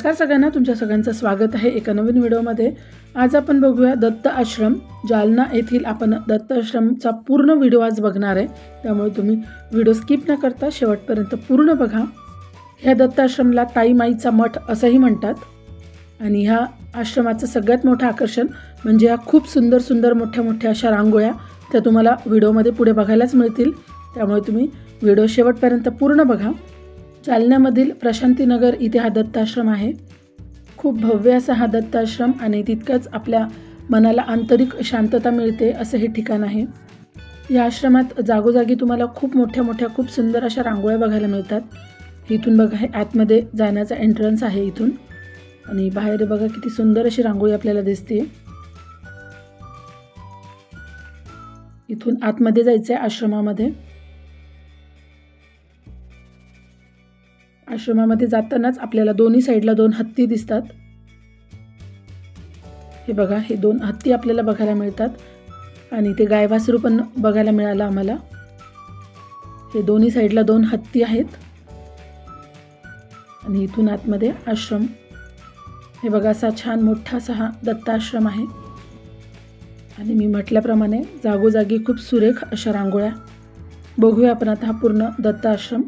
नमस्कार सगळ्यांना, तुमच्या सगळ्यांचं स्वागत आहे एका नवीन व्हिडिओमध्ये। आज आपण बघूया दत्त आश्रम जालना येथील। आपण दत्त आश्रमचा पूर्ण व्हिडिओ आज बघणार आहे, त्यामुळे तुम्ही व्हिडिओ स्किप न करता शेवटपर्यंत पूर्ण बघा। ह्या दत्त आश्रमला ताईमाईचा मठ असंही म्हणतात आणि ह्या आश्रमाचं सगळ्यात मोठं आकर्षण म्हणजे ह्या खूप सुंदर मोठ्या अशा रांगोळ्या त्या तुम्हाला व्हिडिओमध्ये पुढे बघायलाच मिळतील, त्यामुळे तुम्ही व्हिडिओ शेवटपर्यंत पूर्ण बघा। जालन्यामधील प्रशांतीनगर इथे हा दत्ताश्रम आहे। खूप भव्य असा हा दत्ताश्रम आणि तितकंच आपल्या मनाला आंतरिक शांतता मिळते असं हे ठिकाण आहे। या आश्रमात जागोजागी तुम्हाला खूप मोठ्या खूप सुंदर अशा रांगोळ्या बघायला मिळतात। इथून बघा हे आतमध्ये जाण्याचा एंट्रन्स आहे इथून, आणि बाहेर बघा किती सुंदर अशी रांगोळी आपल्याला दिसते। इथून आतमध्ये जायचं आहे आश्रमामध्ये। आश्रमामध्ये जातानाच आपल्याला दोन्ही साईडला दोन हत्ती दिसतात। हे बघा, हे दोन हत्ती आपल्याला बघायला मिळतात आणि ते गायवासरू पण बघायला मिळालं आम्हाला। हे दोन्ही साईडला दोन हत्ती आहेत आणि इथून आतमध्ये आश्रम। हे बघा, असा छान मोठा असा हा दत्ताश्रम आहे आणि मी म्हटल्याप्रमाणे जागोजागी खूप सुरेख अशा रांगोळ्या। बघूया आपण आता हा पूर्ण दत्ताश्रम।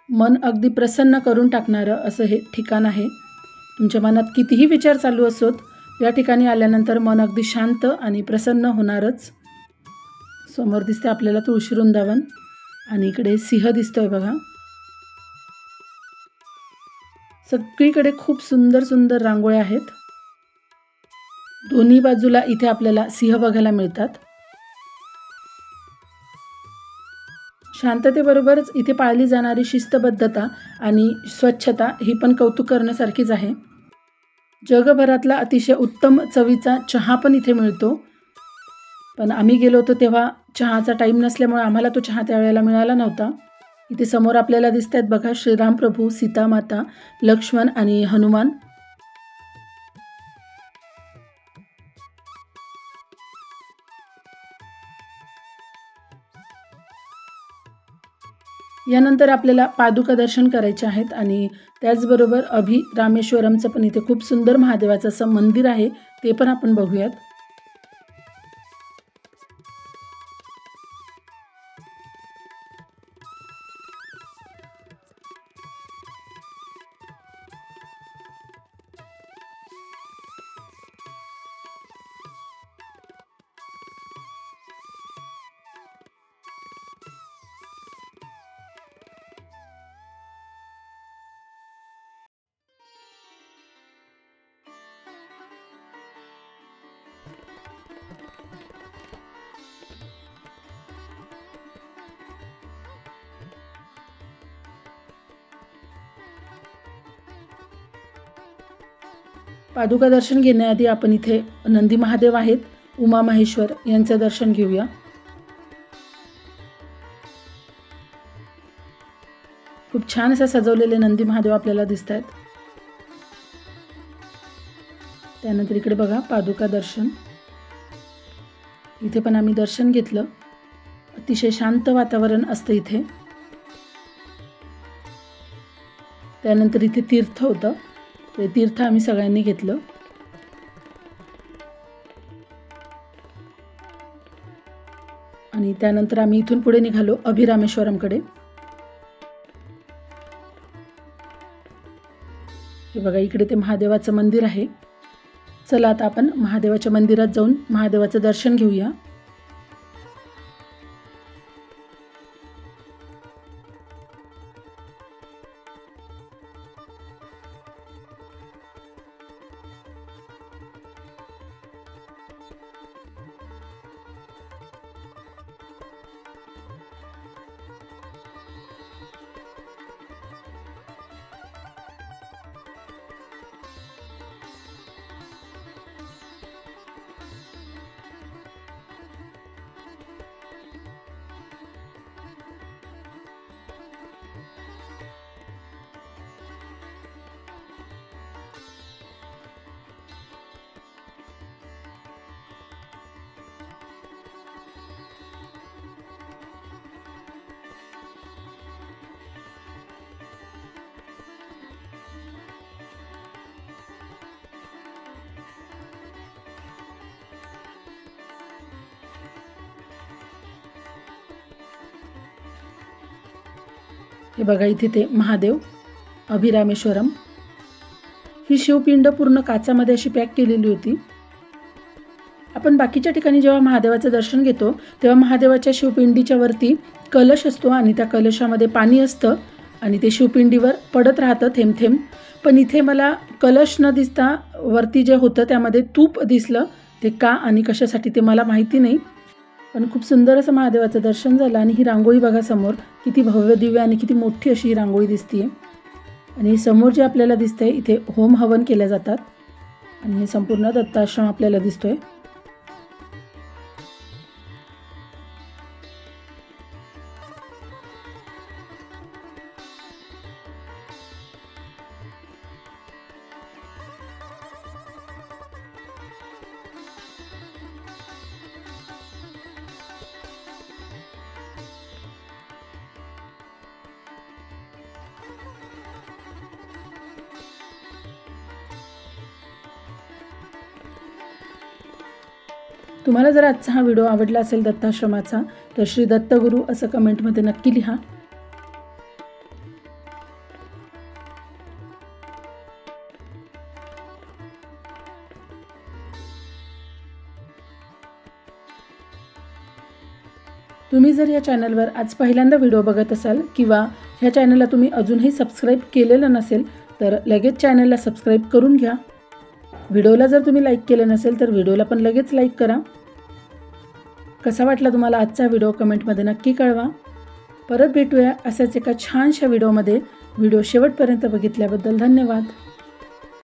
मन अगदी प्रसन्न करून टाकणारं असं हे ठिकाण आहे। तुमच्या मनात कितीही विचार चालू असोत, या ठिकाणी आल्यानंतर मन अगदी शांत आणि प्रसन्न होणारच। समोर दिसते आपल्याला तुळशी वृंदावन आणि इकडे सिंह दिसतोय बघा। सगळीकडे खूप सुंदर रांगोळ्या आहेत। दोन्ही बाजूला इथे आपल्याला सिंह बघायला मिळतात। शांततेबरोबरच इथे पाळली जाणारी शिस्तबद्धता आणि स्वच्छता ही पण कौतुक करण्यासारखीच आहे। जगभरातला अतिशय उत्तम चवीचा चहा पण इथे मिळतो, पण आम्ही गेलो होतो तेव्हा चहाचा टाईम नसल्यामुळे आम्हाला तो चहा त्यावेळेला मिळाला नव्हता। इथे समोर आपल्याला दिसत आहेत बघा श्रीराम प्रभू, सीतामाता, लक्ष्मण आणि हनुमान। यानंतर आपल्याला पादुका दर्शन करायचे आहेत आणि त्याचबरोबर अभिरामेश्वरमचं पण इथे खूप सुंदर महादेवाचं असं मंदिर आहे, ते पण आपण बघूयात। पादुका दर्शन घेण्याआधी आपण इथे नंदी महादेव आहेत, उमा महेश्वर यांचं दर्शन घेऊया। खूप छान असे सजवलेले नंदी महादेव आपल्याला दिसतात। त्यानंतर इकडे बघा पादुका दर्शन, इथे पण आम्ही दर्शन घेतलं अतिशय शांत वातावरण असतं इथे. त्यानंतर इथे तीर्थ होतं, ते तीर्थ आम्ही सगळ्यांनी घेतलं. आणि त्यानंतर आम्ही इथून पुढे निघालो अभिरामेश्वरमकडे. हे बघा, इकडे ते महादेवाचं मंदिर आहे. चला आता आपण महादेवाच्या मंदिरात जाऊन महादेवाचं दर्शन घेऊया. हे बघा, इथे ते महादेव अभिरामेश्वरम. ही शिवपिंड पूर्ण काचामध्ये अशी पॅक केलेली होती. आपण बाकीच्या ठिकाणी जेव्हा महादेवाचं दर्शन घेतो तेव्हा महादेवाच्या शिवपिंडीच्या वरती कलश असतो आणि त्या कलशामध्ये पाणी असतं आणि ते शिवपिंडीवर पडत राहतं थेंब थेंब. पण इथे मला कलश न दिसता वरती जे होतं त्यामध्ये तूप दिसलं. ते का आणि कशासाठी ते मला माहिती नाही, पण खूप सुंदर असं महादेवाचं दर्शन झालं. आणि ही रांगोळी बघा समोर, किती भव्य दिव्य आणि किती मोठी अशी ही रांगोळी दिसते. आणि समोर जे आपल्याला दिसतंय इथे होम हवन केले जातात आणि हे संपूर्ण दत्ताश्रम आपल्याला दिसतोय. तुम्हाला जर आजचा हा व्हिडिओ आवडला असेल दत्ताश्रमाचा तर श्री दत्तगुरू असं कमेंटमध्ये नक्की लिहा. तुम्ही जर या चॅनलवर आज पहिल्यांदा व्हिडिओ बघत असाल किंवा ह्या चॅनलला तुम्ही अजूनही सबस्क्राईब केलेलं नसेल तर लगेच चॅनलला सबस्क्राईब करून घ्या. व्हिडिओला जर तुम्ही लाईक केलं नसेल तर व्हिडिओला पण लगेच लाईक करा. कसा वाटला तुम्हाला आजचा व्हिडिओ कमेंटमध्ये नक्की कळवा. परत भेटूया अशाच एका छानशा व्हिडिओमध्ये. व्हिडिओ शेवटपर्यंत बघितल्याबद्दल धन्यवाद.